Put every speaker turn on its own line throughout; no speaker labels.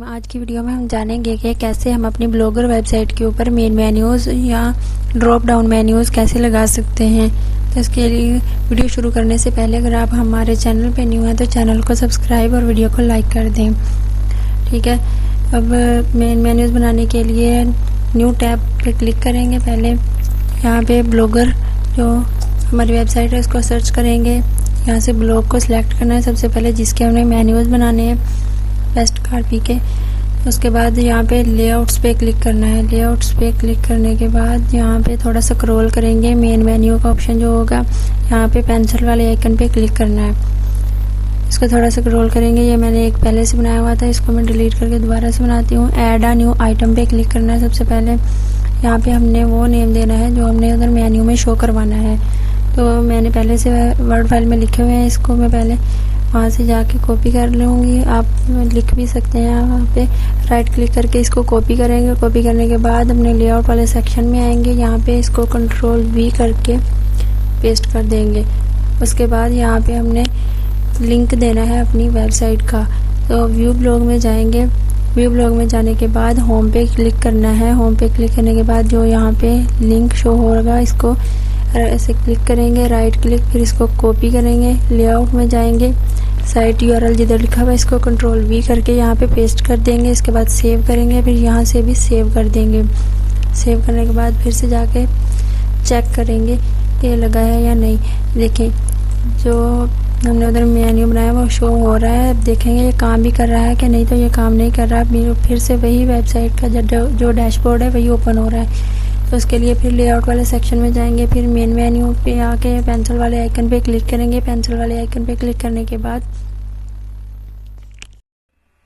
रहीम। आज की वीडियो में हम जानेंगे कि कैसे हम अपनी ब्लॉगर वेबसाइट के ऊपर मेन मेन्यूज़ या ड्रॉप डाउन मेन्यूज़ कैसे लगा सकते हैं। तो इसके लिए वीडियो शुरू करने से पहले अगर आप हमारे चैनल पर न्यू हैं तो चैनल को सब्सक्राइब और वीडियो को लाइक कर दें। ठीक है, अब मेन मेन्यूज़ बनाने के लिए न्यू टैब पे क्लिक करेंगे। पहले यहाँ पे ब्लॉगर जो हमारी वेबसाइट है उसको सर्च करेंगे। यहाँ से ब्लॉग को सिलेक्ट करना है सबसे पहले, जिसके हमने मेन्यूज़ बनाने हैं बेस्ट कॉपी के। उसके बाद यहाँ पे लेआउट्स पे क्लिक करना है। लेआउट्स पे क्लिक करने के बाद यहाँ पे थोड़ा सा स्क्रॉल करेंगे। मेन मेन्यू का ऑप्शन जो होगा यहाँ पे पेंसिल वाले आइकन पे क्लिक करना है। इसको थोड़ा सा स्क्रॉल करेंगे। ये मैंने एक पहले से बनाया हुआ था, इसको मैं डिलीट करके दोबारा से बनाती हूँ। ऐड अ न्यू आइटम पे क्लिक करना है सबसे पहले। यहाँ पे हमने वो नेम देना है जो हमने उधर मेन्यू में शो करवाना है। तो मैंने पहले से वर्ड फाइल में लिखे हुए हैं, इसको मैं पहले वहाँ से जाके कॉपी कर लूँगी। आप लिख भी सकते हैं। यहाँ पे राइट क्लिक करके इसको कॉपी करेंगे। कॉपी करने के बाद अपने लेआउट वाले सेक्शन में आएंगे। यहाँ पे इसको कंट्रोल वी करके पेस्ट कर देंगे। उसके बाद यहाँ पे हमने लिंक देना है अपनी वेबसाइट का। तो व्यू ब्लॉग में जाएंगे। व्यू ब्लॉग में जाने के बाद होम पे क्लिक करना है। होम पे क्लिक करने के बाद जो यहाँ पे लिंक शो होगा इसको ऐसे क्लिक करेंगे, राइट क्लिक, फिर इसको कॉपी करेंगे। लेआउट में जाएंगे, साइट यूआरएल जिधर लिखा हुआ है इसको कंट्रोल वी करके यहाँ पे पेस्ट कर देंगे। इसके बाद सेव करेंगे, फिर यहाँ से भी सेव कर देंगे। सेव करने के बाद फिर से जाके चेक करेंगे ये लगा है या नहीं। देखें जो हमने उधर मेन्यू बनाया वो शो हो रहा है। अब देखेंगे ये काम भी कर रहा है कि नहीं। तो ये काम नहीं कर रहा है। फिर से वही वेबसाइट का जो डैशबोर्ड है वही ओपन हो रहा है। तो उसके लिए फिर लेआउट वाले सेक्शन में जाएंगे। फिर मेन मेन्यू पे आके पेंसिल वाले आइकन पे क्लिक करेंगे। पेंसिल वाले आइकन पे क्लिक करने के बाद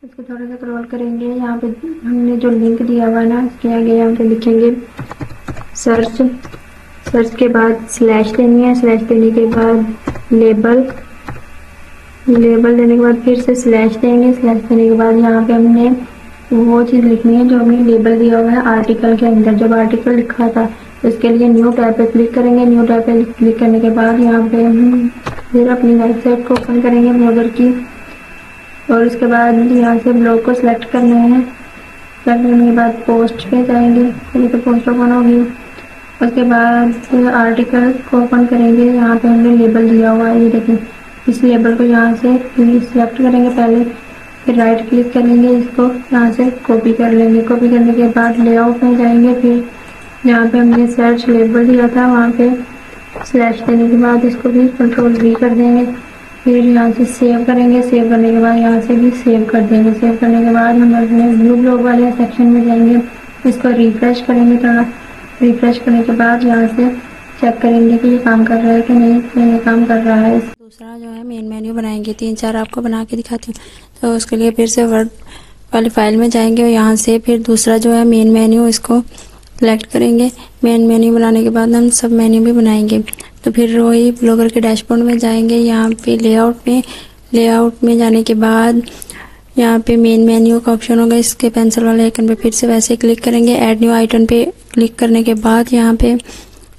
इसको थोड़ा सा स्क्रॉल करेंगे। यहाँ पे हमने जो लिंक दिया हुआ है ना, इसके आगे यहाँ पे लिखेंगे सर्च। सर्च के बाद स्लैश देनी है। स्लैश देने के बाद लेबल। लेबल देने के बाद फिर से स्लैश देंगे। स्लैश देने के बाद यहाँ पे हमने वो चीज़ लिखनी है जो हमने लेबल दिया हुआ है आर्टिकल के अंदर, जब आर्टिकल लिखा था। तो इसके लिए न्यू टैब पे क्लिक करेंगे। न्यू टैब पे क्लिक करने के बाद यहाँ पे हम फिर अपनी वेबसाइट को ओपन करेंगे ब्लॉगर की। और उसके बाद यहाँ से ब्लॉग को सिलेक्ट करना है। सिलेक्ट करने के बाद पोस्ट पे जाएंगे। तो पोस्ट ओपन होगी। उसके बाद आर्टिकल को ओपन करेंगे। यहाँ पे हमने लेबल दिया हुआ है, ये देखें। इस लेबल को यहाँ से सिलेक्ट करेंगे पहले, फिर राइट क्लिक करेंगे, इसको यहाँ से कॉपी कर लेंगे। कॉपी करने के बाद लेआउट में जाएंगे। फिर यहाँ पे हमने सर्च लेबल दिया था वहाँ पे स्लैश देने के बाद इसको भी कंट्रोल वी कर देंगे। फिर यहाँ से सेव करेंगे। सेव करने के बाद यहाँ से भी सेव कर देंगे। सेव करने के बाद हम अपने व्यू ब्लॉग वाले सेक्शन में जाएंगे। इसको रिफ्रेश करेंगे। थोड़ा रिफ्रेश करने के बाद यहाँ से चेक करेंगे कि ये काम कर रहा है कि नहीं। तो ये काम कर रहा है। दूसरा जो है मेन मेन्यू बनाएंगे। 3-4 आपको बना के दिखाती हूँ। तो उसके लिए फिर से वर्ड वाली फाइल में जाएंगे और यहाँ से फिर दूसरा जो है मेन मेन्यू इसको सेलेक्ट करेंगे। मेन मेन्यू बनाने के बाद हम सब मेन्यू भी बनाएंगे। तो फिर वही ब्लॉगर के डैशबोर्ड में जाएंगे। यहाँ पे लेआउट में जाने के बाद यहाँ पे मेन मेन्यू का ऑप्शन होगा, इसके पेंसिल वाले आइकन पे फिर से वैसे क्लिक करेंगे। ऐड न्यू आइटम पे क्लिक करने के बाद यहाँ पे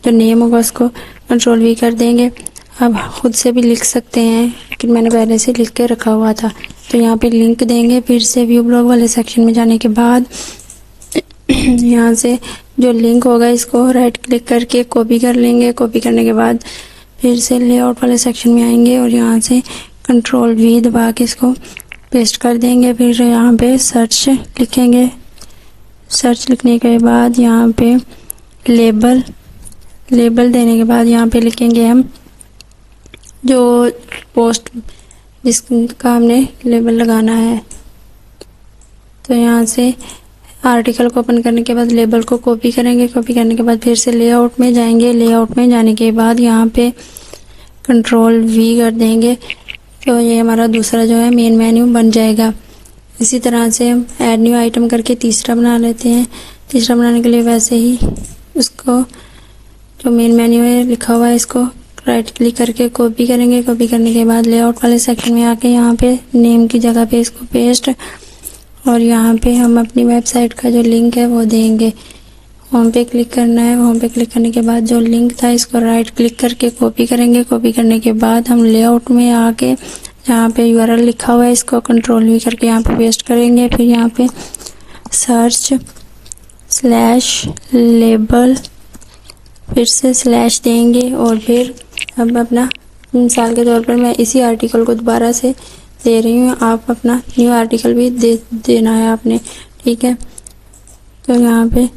जो नेम होगा उसको कंट्रोल वी कर देंगे। अब खुद से भी लिख सकते हैं, लेकिन मैंने पहले से लिख के रखा हुआ था। तो यहाँ पे लिंक देंगे। फिर से व्यू ब्लॉग वाले सेक्शन में जाने के बाद यहाँ से जो लिंक होगा इसको राइट क्लिक करके कॉपी कर लेंगे। कॉपी करने के बाद फिर से लेआउट वाले सेक्शन में आएंगे और यहाँ से कंट्रोल वी दबा के इसको पेस्ट कर देंगे। फिर यहाँ पे सर्च लिखेंगे। सर्च लिखने के बाद यहाँ पे लेबल देने के बाद यहाँ पे लिखेंगे हम जो पोस्ट जिसका हमने लेबल लगाना है। तो यहाँ से आर्टिकल को ओपन करने के बाद लेबल को कॉपी करेंगे। कॉपी करने के बाद फिर से लेआउट में जाएंगे। लेआउट में जाने के बाद यहाँ पे कंट्रोल वी कर देंगे। तो ये हमारा दूसरा जो है मेन मेन्यू बन जाएगा। इसी तरह से हम ऐड न्यू आइटम करके तीसरा बना लेते हैं। तीसरा बनाने के लिए वैसे ही उसको जो मेन मेन्यू है लिखा हुआ है इसको राइट क्लिक करके कॉपी करेंगे। कॉपी करने के बाद लेआउट वाले सेक्शन में आके यहाँ पे नेम की जगह पे इसको पेस्ट और यहाँ पे हम अपनी वेबसाइट का जो लिंक है वो देंगे। होम पे क्लिक करना है। होम पे क्लिक करने के बाद जो लिंक था इसको राइट क्लिक करके कॉपी करेंगे। कॉपी करने के बाद हम लेआउट में आके
जहाँ पे यूआरएल लिखा हुआ है इसको कंट्रोल वी करके यहाँ पे पेस्ट करेंगे। फिर यहाँ पे सर्च /लेबल फिर से स्लैश देंगे और फिर अब अपना मिसाल के तौर पर मैं इसी आर्टिकल को दोबारा से दे रही हूँ, आप अपना न्यू आर्टिकल भी देना है आपने, ठीक है। तो यहाँ पे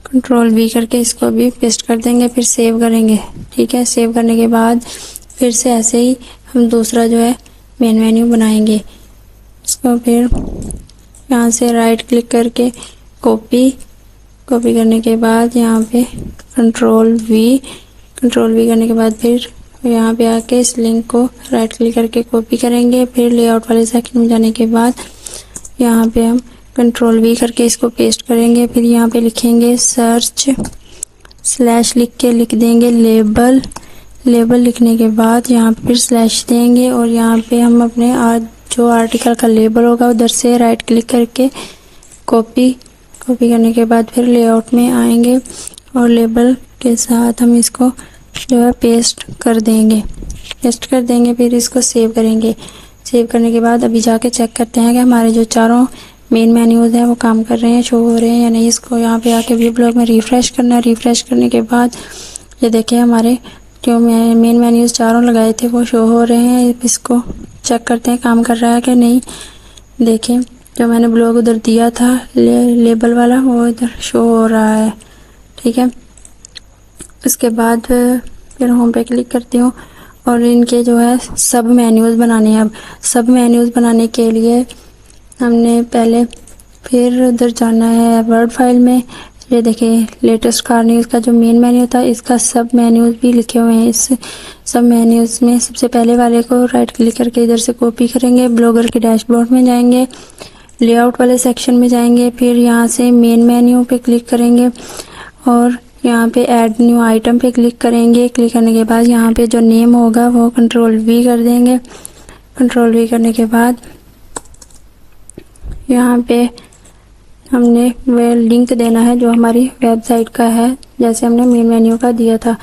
कंट्रोल वी करके इसको भी पेस्ट कर देंगे, फिर सेव करेंगे, ठीक है। सेव करने के बाद फिर से ऐसे ही हम दूसरा जो है मेन मेन्यू बनाएंगे। इसको फिर यहाँ से राइट क्लिक करके कॉपी करने के बाद यहाँ पे कंट्रोल वी करने के बाद फिर यहाँ पे आके इस लिंक को राइट क्लिक करके कॉपी करेंगे। फिर लेआउट वाले सेक्शन में जाने के बाद यहाँ पे हम कंट्रोल वी करके इसको पेस्ट करेंगे। फिर यहाँ पे लिखेंगे सर्च / लिख देंगे लेबल लिखने के बाद यहाँ पे फिर स्लैश देंगे और यहाँ पे हम अपने जो आर्टिकल का लेबल होगा उधर से राइट क्लिक करके कॉपी करने के बाद फिर लेआउट में आएंगे और लेबल के साथ हम इसको जो है पेस्ट कर देंगे। फिर इसको सेव करेंगे। सेव करने के बाद अभी जाके चेक करते हैं कि हमारे जो चारों मेन मेन्यूज़ हैं वो काम कर रहे हैं, शो हो रहे हैं या नहीं। इसको यहाँ पे आके व्यू ब्लॉग में रिफ़्रेश करना है। रिफ़्रेश करने के बाद ये देखिए हमारे जो मेन मेन्यूज़ चारों लगाए थे वो शो हो रहे हैं। इसको चेक करते हैं काम कर रहा है कि नहीं। देखें जो मैंने ब्लॉग उधर दिया था लेबल वाला वो इधर शो हो रहा है, ठीक है। उसके बाद फिर होम पे क्लिक करती हूँ और इनके जो है सब मेन्यूज़ बनाने हैं। अब सब मेन्यूज़ बनाने के लिए हमने पहले फिर उधर जाना है वर्ड फाइल में। ये देखिए लेटेस्ट कार न्यूज़ का जो मेन मेन्यू था इसका सब मेन्यूज़ भी लिखे हुए हैं। इस सब मेन्यूज़ में सबसे पहले वाले को राइट क्लिक करके इधर से कॉपी करेंगे, ब्लॉगर के डैशबोर्ड में जाएंगे, लेआउट वाले सेक्शन में जाएंगे, फिर यहाँ से मेन मेन्यू पे क्लिक करेंगे और यहाँ पे ऐड न्यू आइटम पे क्लिक करेंगे। क्लिक करने के बाद यहाँ पे जो नेम होगा वो कंट्रोल वी कर देंगे। कंट्रोल वी करने के बाद यहाँ पे हमने वह लिंक देना है जो हमारी वेबसाइट का है, जैसे हमने मेन मेन्यू का दिया था।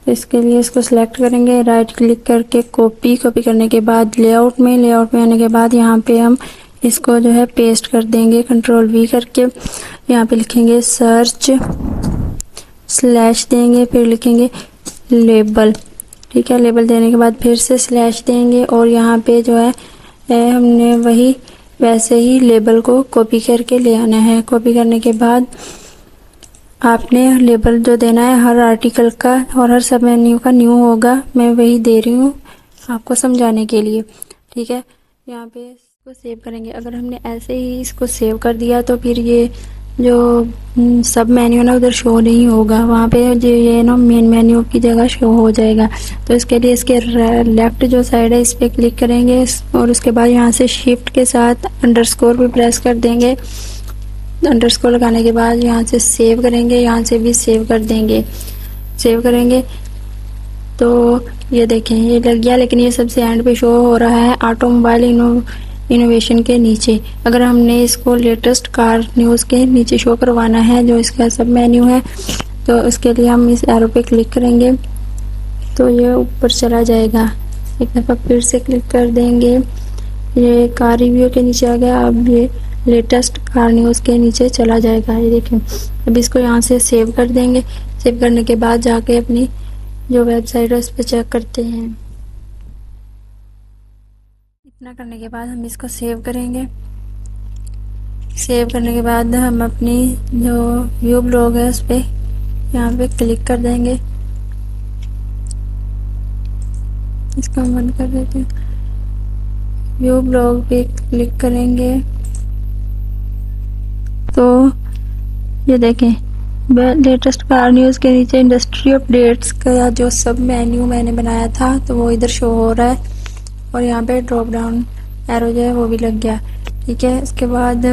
तो इसके लिए इसको सिलेक्ट करेंगे, राइट क्लिक करके कॉपी करने के बाद लेआउट में आने के बाद यहाँ पे हम इसको जो है पेस्ट कर देंगे कंट्रोल वी करके। यहाँ पे लिखेंगे सर्च / देंगे, फिर लिखेंगे लेबल, ठीक है। लेबल देने के बाद फिर से स्लैश देंगे और यहाँ पे जो है हमने वही वैसे ही लेबल को कॉपी करके ले आना है। कॉपी करने के बाद आपने लेबल जो देना है हर आर्टिकल का और हर सब मेन्यू का न्यू होगा, मैं वही दे रही हूँ आपको समझाने के लिए, ठीक है। यहाँ पे इसको सेव करेंगे। अगर हमने ऐसे ही इसको सेव कर दिया तो फिर ये जो सब मेन्यू ना उधर शो नहीं होगा, वहाँ पे जो ये ना मेन मेन्यू की जगह शो हो जाएगा। तो इसके लिए इसके लेफ्ट जो साइड है इस पर क्लिक करेंगे और उसके बाद यहाँ से शिफ्ट के साथ अंडरस्कोर भी प्रेस कर देंगे। अंडरस्कोर लगाने के बाद यहाँ से सेव करेंगे, यहाँ से भी सेव कर देंगे। सेव करेंगे तो ये देखें ये लग गया, लेकिन ये सबसे एंड पे शो हो रहा है ऑटोमोबाइल इनोवेशन के नीचे। अगर हमने इसको लेटेस्ट कार न्यूज़ के नीचे शो करवाना है जो इसका सब मेन्यू है, तो उसके लिए हम इस एरो पे क्लिक करेंगे तो ये ऊपर चला जाएगा। एक दफ़ा फिर से क्लिक कर देंगे, ये कार रिव्यू के नीचे आ गया। अब ये लेटेस्ट कार न्यूज़ के नीचे चला जाएगा। ये देखें, अब इसको यहाँ से सेव कर देंगे। सेव करने के बाद जाके अपनी जो वेबसाइट है उस पर चेक करते हैं। इतना करने के बाद हम इसको सेव करेंगे। सेव करने के बाद हम अपनी जो व्यू ब्लॉग है उस पर यहाँ पे क्लिक कर देंगे। इसको बंद कर देते हैं। व्यू ब्लॉग पे क्लिक करेंगे तो ये देखें लेटेस्ट कार न्यूज़ के नीचे इंडस्ट्री अपडेट्स का जो सब मेन्यू मैंने बनाया था तो वो इधर शो हो रहा है और यहाँ पे ड्रॉप डाउन एरो जो है वो भी लग गया, ठीक है। इसके बाद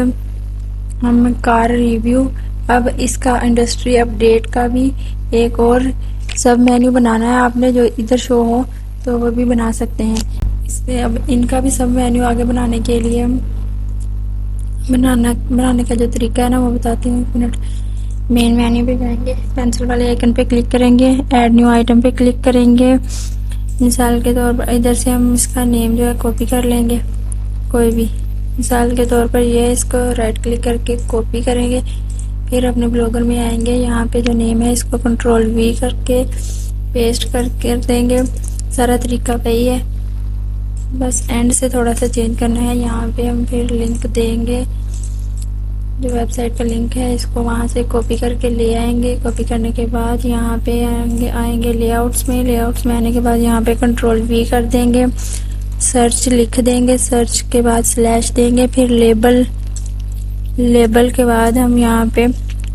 हम कार रिव्यू, अब इसका इंडस्ट्री अपडेट का भी एक और सब मेन्यू बनाना है आपने जो इधर शो हो तो वो भी बना सकते हैं। इससे अब इनका भी सब मेन्यू आगे बनाने के लिए बनाने का जो तरीका है ना वो बताती हूँ। 1 मिनट। मेन मेन्यू पे जाएंगे, पेंसिल वाले आइकन पे क्लिक करेंगे, ऐड न्यू आइटम पे क्लिक करेंगे, मिसाल के तौर पर इधर से हम इसका नेम जो है कॉपी कर लेंगे, कोई भी। मिसाल के तौर पर ये है, इसको राइट क्लिक करके कॉपी करेंगे, फिर अपने ब्लॉगर में आएंगे, यहाँ पे जो नेम है इसको कंट्रोल V करके पेस्ट करके देंगे। सारा तरीका वही है, बस एंड से थोड़ा सा चेंज करना है। यहाँ पे हम फिर लिंक देंगे, जो वेबसाइट का लिंक है इसको वहाँ से कॉपी करके ले आएंगे। कॉपी करने के बाद यहाँ पे आएंगे लेआउट्स में आने के बाद यहाँ पे कंट्रोल V कर देंगे, सर्च लिख देंगे, सर्च के बाद स्लैश देंगे, फिर लेबल के बाद हम यहाँ पे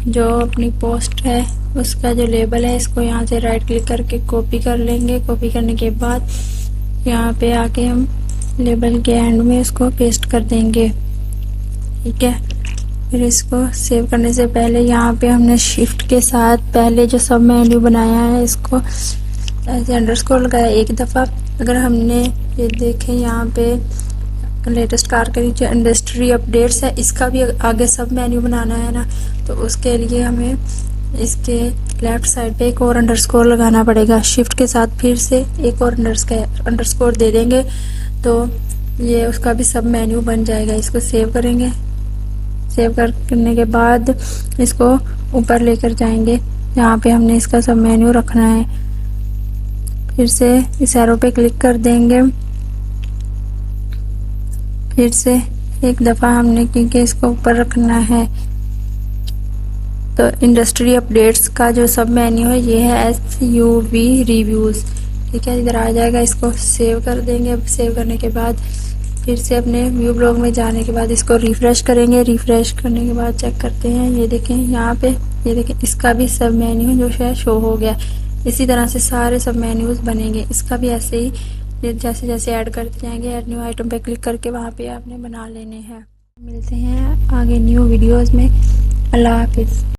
जो अपनी पोस्ट है उसका जो लेबल है इसको यहाँ से राइट क्लिक करके कॉपी कर लेंगे। कॉपी करने के बाद यहाँ पे आके हम लेबल के एंड में इसको पेस्ट कर देंगे, ठीक है। फिर इसको सेव करने से पहले यहाँ पे हमने शिफ्ट के साथ पहले जो सब मेन्यू बनाया है इसको ऐसे अंडरस्कोर लगाया एक दफ़ा। अगर हमने ये देखें यहाँ पे लेटेस्ट कार के नीचे इंडस्ट्री अपडेट्स है, इसका भी आगे सब मेन्यू बनाना है ना, तो उसके लिए हमें इसके लेफ्ट साइड पे एक और अंडरस्कोर लगाना पड़ेगा। शिफ्ट के साथ फिर से एक और अंडरस्कोर दे देंगे तो ये उसका भी सब मेन्यू बन जाएगा। इसको सेव करेंगे, सेव करने के बाद इसको ऊपर लेकर जाएंगे, यहाँ पे हमने इसका सब मेन्यू रखना है। फिर से इस एरो पे क्लिक कर देंगे, फिर से एक दफ़ा हमने क्योंकि इसको ऊपर रखना है, तो इंडस्ट्री अपडेट्स का जो सब मेन्यू है ये है SUV रिव्यूज़, ठीक है, इधर आ जाएगा। इसको सेव कर देंगे। सेव करने के बाद फिर से अपने व्यू ब्लॉग में जाने के बाद इसको रिफ़्रेश करेंगे। रिफ़्रेश करने के बाद चेक करते हैं, ये देखें यहाँ पे, ये देखें इसका भी सब मेन्यू जो है शो हो गया। इसी तरह से सारे सब मेन्यूज़ बनेंगे। इसका भी ऐसे ही जैसे जैसे ऐड करते जाएंगे, ऐड न्यू आइटम पे क्लिक करके वहाँ पे आपने बना लेने हैं। मिलते हैं आगे न्यू वीडियोज़ में। अल्लाह हाफिज़।